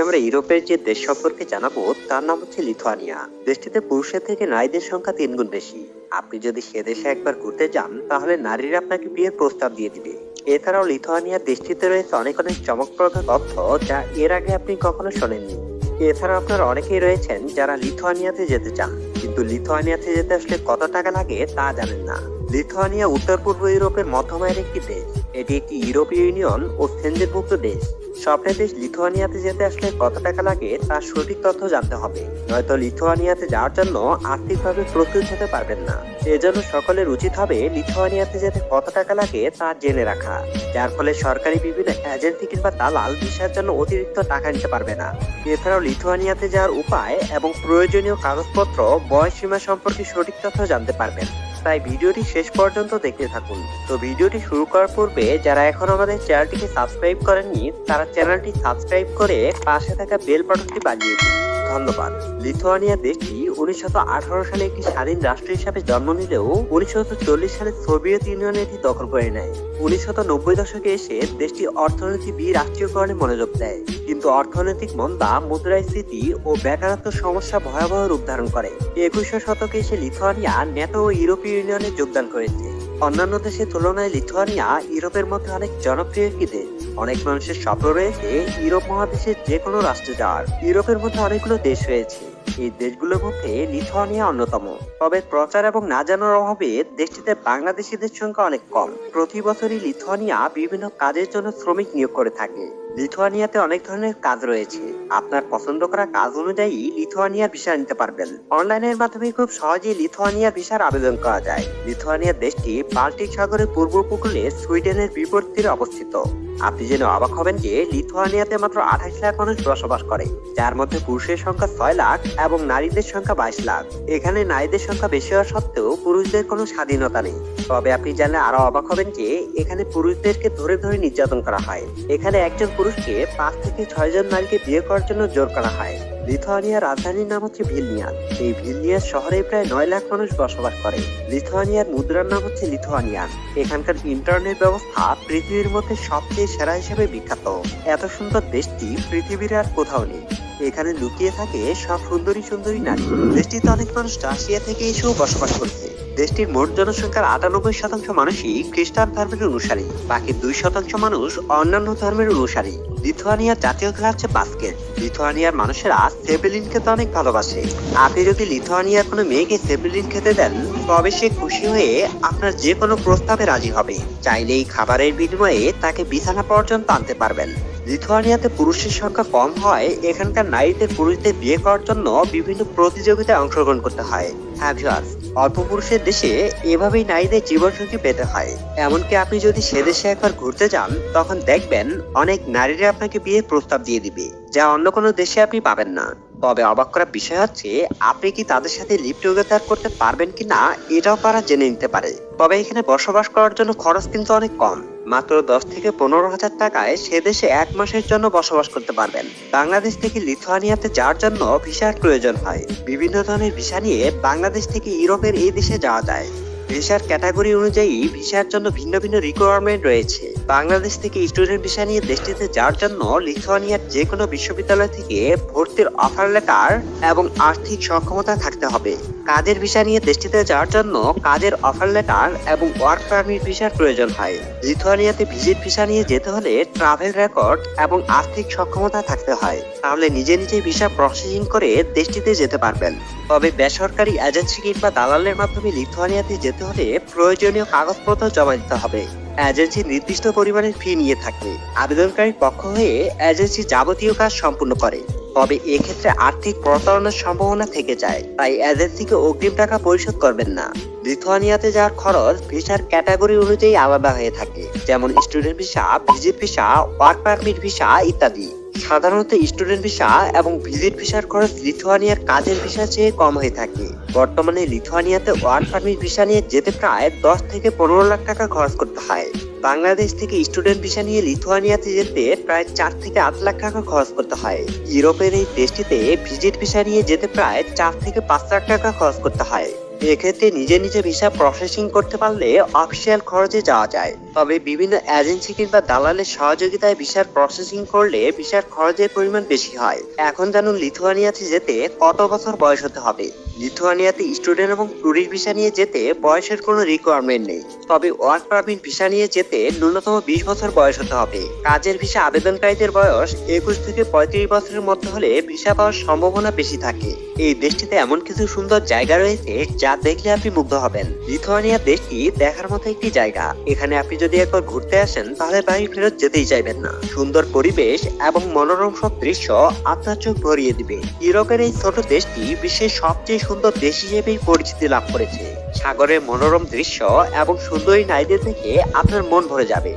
আমরা ইউরোপের যে দেশ সম্পর্কে জানাবো তার নাম হচ্ছে লিথুয়ানিয়া। দেশটিতে পুরুষের থেকে নারীদের সংখ্যা 3 গুণ বেশি। আপনি যদি সে দেশে একবার ঘুরতে যান তাহলে নারীরা আপনাকে বিয়ের প্রস্তাব দিয়ে দিবে। এছাড়াও লিথুয়ানিয়া দেশটিতে রয়েছে অনেক অনেক চমকপ্রদ তথ্য যা এর আগে আপনি কখনো শোনেননি। এছাড়াও আপনারা অনেকেই রয়েছেন যারা লিথুয়ানিয়াতে যেতে চান, কিন্তু লিথুয়ানিয়াতে যেতে আসলে কত টাকা লাগে তা জানেন না। লিথুয়ানিয়া উত্তর পূর্ব ইউরোপের মধ্যমায়ের একটি দেশ। এটি একটি ইউরোপীয় ইউনিয়ন ও সেনজেনভুক্ত দেশ। স্বপ্নের দেশ লিথুয়ানিয়াতে যেতে আসলে কত টাকা লাগে তার সঠিক তথ্য জানতে হবে, নয়তো লিথুয়ানিয়াতে যাওয়ার জন্য আর্থিকভাবে প্রস্তুত হতে পারবেন না। এজন্য সকলের উচিত হবে লিথুয়ানিয়াতে যেতে কত টাকা লাগে তা জেনে রাখা, যার ফলে সরকারি বিভিন্ন এজেন্সি কিংবা দালাল ভিসার জন্য অতিরিক্ত টাকা নিতে পারবে না। এছাড়াও লিথুয়ানিয়াতে যাওয়ার উপায় এবং প্রয়োজনীয় কাগজপত্র, বয়সসীমা সম্পর্কে সঠিক তথ্য জানতে পারবেন। তাই ভিডিওটি শেষ পর্যন্ত দেখতে থাকুন। তো ভিডিওটি শুরু করার পূর্বে যারা এখন আমাদের চ্যানেলটিকে সাবস্ক্রাইব করেননি তারা চ্যানেলটি সাবস্ক্রাইব করে পাশে থাকা বেল বাটনটি বাজিয়ে দিন। ধন্যবাদ। লিথুয়ানিয়া দেশটি 1918 সালে একটি স্বাধীন রাষ্ট্র হিসাবে জন্ম নিলেও 1940 সালে সোভিয়েত ইউনিয়ন এটি দখল করে নেয়। 1990 দশকে এসে দেশটি অর্থনৈতিক রাষ্ট্রীয়করণে মনোযোগ দেয়, কিন্তু অর্থনৈতিক মন্দা, মুদ্রাস্ফীতি ও বেকারত্ব সমস্যা ভয়াবহ রূপ ধারণ করে। 21 শতকে এসে লিথুয়ানিয়া ন্যাটো ও ইউরোপীয় ইউনিয়নে যোগদান করেছে। অন্যান্য দেশের তুলনায় লিথুয়ানিয়া ইউরোপের মধ্যে অনেক জনপ্রিয় একটি দেশ। অনেক মানুষের স্বপ্ন রয়েছে ইউরোপ মহাদেশের যে কোনো রাষ্ট্রে যাওয়ার। ইউরোপের মধ্যে অনেকগুলো দেশ রয়েছে, এই দেশগুলোর মধ্যে লিথুয়ানিয়া অন্যতম। তবে প্রচার এবং না জানার অভাবে দেশটিতে বাংলাদেশিদের সংখ্যা অনেক কম। প্রতি বছরই লিথুয়ানিয়া বিভিন্ন কাজের জন্য শ্রমিক নিয়োগ করে থাকে। লিথুয়ানিয়াতে অনেক ধরনের কাজ রয়েছে। আপনার পছন্দ করা কাজ অনুযায়ী লিথুয়ানিয়ার ভিসা নিতে পারবেন। অনলাইনের মাধ্যমে খুব সহজেই লিথুয়ানিয়ার ভিসার আবেদন করা যায়। লিথুয়ানিয়া দেশটি বাল্টিক সাগরের পূর্ব উপকূলে সুইডেনের বিপরীত তীরে অবস্থিত। আপনি জেনে অবাক হবেন যে লিথুয়ানিয়াতে মাত্র 28 লাখ মানুষ বসবাস করে, যার মধ্যে পুরুষের সংখ্যা 6 লাখ এবং নারীদের সংখ্যা 22 লাখ। এখানে নারীদের সংখ্যা বেশি হওয়া সত্ত্বেও পুরুষদের কোনো স্বাধীনতা নেই। তবে আপনি জানলে আরো অবাক হবেন যে এখানে পুরুষদেরকে ধরে ধরে নির্যাতন করা হয়। এখানে একজন পুরুষকে 5 থেকে 6 জন নারীকে বিয়ে করার জন্য জোর করা হয়। লিথুয়ানিয়ার রাজধানীর নাম হচ্ছে ভিলনিয়াস। এই ভিলনিয়াস শহরে প্রায় 9 লাখ মানুষ বসবাস করে। লিথুয়ানিয়ার মুদ্রার নাম হচ্ছে লিথুয়ানিয়ান। এখানকার ইন্টারনেট ব্যবস্থা পৃথিবীর মধ্যে সবচেয়ে সেরা হিসেবে বিখ্যাত। এত সুন্দর দেশটি পৃথিবীর আর কোথাও নেই। এখানে লুকিয়ে থাকে সব সুন্দরী সুন্দরী নারী। দেশটিতে অনেক মানুষ রাশিয়া থেকে এসেও বসবাস করছে। দেশটির মোট জনসংখ্যার 98% মানুষই খ্রিস্টান ধর্মের অনুসারী, বাকি 2% মানুষ অন্যান্য ধর্মের অনুসারী। লিথুয়ানিয়ার জাতীয় খেলা হচ্ছে বাস্কেট। লিথুয়ানিয়ার মানুষেরা সেভেলিন খেতে অনেক ভালোবাসে। আপনি যদি লিথুয়ানিয়ার কোনো মেয়েকে সেভেলিন খেতে দেন তবে সে খুশি হয়ে আপনার যে কোনো প্রস্তাবে রাজি হবে। চাইলেই খাবারের বিনিময়ে তাকে বিছানা পর্যন্ত আনতে পারবেন। লিথুয়ানিয়াতে পুরুষের সংখ্যা কম হয় এখানকার নারীদের পুরুষদের বিয়ে করার জন্য বিভিন্ন প্রতিযোগিতায় অংশগ্রহণ করতে হয়। অল্প পুরুষের দেশে এভাবেই নারীদের জীবনসঙ্গী পেতে হয়। এমনকি আপনি যদি সে দেশে একবার ঘুরতে যান তখন দেখবেন অনেক নারীরা আপনাকে বিয়ের প্রস্তাব দিয়ে দিবে, যা অন্য কোনো দেশে আপনি পাবেন না। তবে অবাক করার বিষয় হচ্ছে আপনি কি তাদের সাথে লিভ টুগেদার করতে পারবেন কিনা এটাও তারা জেনে নিতে পারে। তবে এখানে বসবাস করার জন্য খরচ কিন্তু অনেক কম। মাত্র 10 থেকে 15,000 টাকায় সে দেশে 1 মাসের জন্য বসবাস করতে পারবেন। বাংলাদেশ থেকে লিথুয়ানিয়াতে যাওয়ার জন্য ভিসার প্রয়োজন হয়। বিভিন্ন ধরনের ভিসা নিয়ে বাংলাদেশ থেকে ইউরোপের এই দেশে যাওয়া যায়। ভিসার ক্যাটাগরি অনুযায়ী ভিসার জন্য ভিন্ন ভিন্ন রিকোয়ারমেন্ট রয়েছে। বাংলাদেশ থেকে স্টুডেন্ট ভিসা নিয়ে দেশটিতে যাওয়ার জন্য লিথুয়ানিয়ার যে কোনো বিশ্ববিদ্যালয় থেকে ভর্তির অফার লেটার এবং আর্থিক সক্ষমতা থাকতে হবে। কাজের ভিসা নিয়ে দেশটিতে যাওয়ার জন্য কাজের অফার লেটার এবং ওয়ার্ক পারমিট ভিসার প্রয়োজন হয়। লিথুয়ানিয়াতে ভিজিট ভিসা নিয়ে যেতে হলে ট্রাভেল রেকর্ড এবং আর্থিক সক্ষমতা থাকতে হয়, তাহলে নিজে নিজে ভিসা প্রসেসিং করে দেশটিতে যেতে পারবেন। তবে বেসরকারি এজেন্সি কিংবা দালালের মাধ্যমে লিথুয়ানিয়াতে যেতে হলে প্রয়োজনীয় কাগজপত্র জমা দিতে হবে। এজেন্সি নির্দিষ্ট পরিমাণের ফি নিয়ে থাকে। আবেদনকারীর পক্ষ হয়ে এজেন্সি যাবতীয় কাজ সম্পূর্ণ করে। তবে এক্ষেত্রে আর্থিক প্রতারণার সম্ভাবনা থেকে যায়, তাই এজেন্সিকে অগ্রিম টাকা পরিশোধ করবেন না। লিথুয়ানিয়াতে যাওয়ার খরচ ভিসার ক্যাটাগরি অনুযায়ী আলাদা হয়ে থাকে, যেমন student visa, visit visa, work permit visa ইত্যাদি। সাধারণত স্টুডেন্ট ভিসা এবং ভিজিট ভিসার খরচ লিথুয়ানিয়ার কাজের ভিসা চেয়ে কম হয়ে থাকে। বর্তমানে লিথুয়ানিয়াতে ওয়ার্ক পারমিট ভিসা নিয়ে যেতে প্রায় 10 থেকে 15 লাখ টাকা খরচ করতে হয়। বাংলাদেশ থেকে স্টুডেন্ট ভিসা নিয়ে লিথুয়ানিয়াতে যেতে প্রায় 4 থেকে 8 লাখ টাকা খরচ করতে হয়। ইউরোপের এই দেশটিতে ভিজিট ভিসা নিয়ে যেতে প্রায় 4 থেকে 5 লাখ টাকা খরচ করতে হয়। এক্ষেত্রে নিজে নিজে ভিসা প্রসেসিং করতে পারলে অফিসিয়াল খরচে যাওয়া যায়। তবে বিভিন্ন এজেন্সি কিংবা দালালের সহযোগিতায় ভিসার প্রসেসিং করলে ভিসার খরচের পরিমাণ বেশি হয়। এখন জানুন লিথুয়ানিয়াতে যেতে কত বছর বয়স হতে হবে। লিথুয়ানিয়াতে স্টুডেন্ট এবং ট্যুরিস্ট ভিসা নিয়ে যেতে বয়সের কোনো রিকোয়ারমেন্ট নেই, তবে ওয়ার্ক পারমিট ভিসা নিয়ে যেতে ন্যূনতম 20 বছর বয়স হতে হবে। কাজের ভিসা আবেদনকারীদের বয়স 21 থেকে 35 বছরের মধ্যে হলে ভিসা পাওয়ার সম্ভাবনা বেশি থাকে। এই দেশটিতে এমন কিছু সুন্দর জায়গা রয়েছে যা দেখলে আপনি মুগ্ধ হবেন। লিথুয়ানিয়া দেশটি দেখার মতো একটি জায়গা। এখানে আপনি যদি একবার ঘুরতে আসেন তাহলে বাড়ি ফেরত যেতেই চাইবেন না। সুন্দর পরিবেশ এবং মনোরম সব দৃশ্য আপনার চোখ ভরিয়ে দিবে। ইউরোপের এই ছোট দেশটি বিশ্বের সবচেয়ে সুন্দর দেশ হিসেবেই পরিচিতি লাভ করেছে। সাগরের মনোরম দৃশ্য এবং সুন্দরী নারীদের দেখে আপনার মন ভরে যাবে।